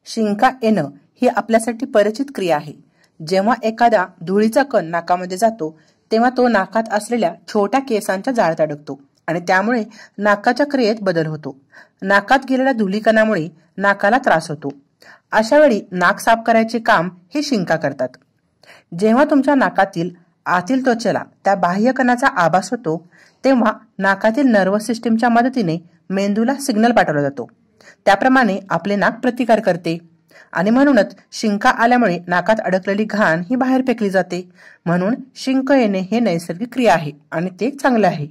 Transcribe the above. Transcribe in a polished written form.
शिंका येणं ही आपल्यासाठी परिचित क्रिया आहे। जेव्हा एखादा धुळीचा कण नाकामध्ये जातो तेव्हा तो नाकात असलेल्या छोट्या केसांच्या जाळ्यात अडकतो आणि त्यामुळे नाकाच्या क्रियेत बदल होतो। नाकात गेलेल्या धुलीकणामुळे नाकाला त्रास होतो। अशा वेळी नाक साफ करायचे काम हे शिंका करतात। जेव्हा तुमच्या नाकातील आतील त्वचेला त्या बाह्य कणाचा आभास होतो तेव्हा नाकातील नर्व्हस सिस्टीमच्या मदतीने मेंदूला सिग्नल पाठवला जातो। त्याप्रमाणे आपले नाक प्रतिकार करते आणि म्हणूनच शिंका आल्यामुळे नाकात अडकलेली घाण ही बाहेर फेकली जाते। म्हणून शिंक येणे हे नैसर्गिक क्रिया आहे आणि ते चांगले आहे।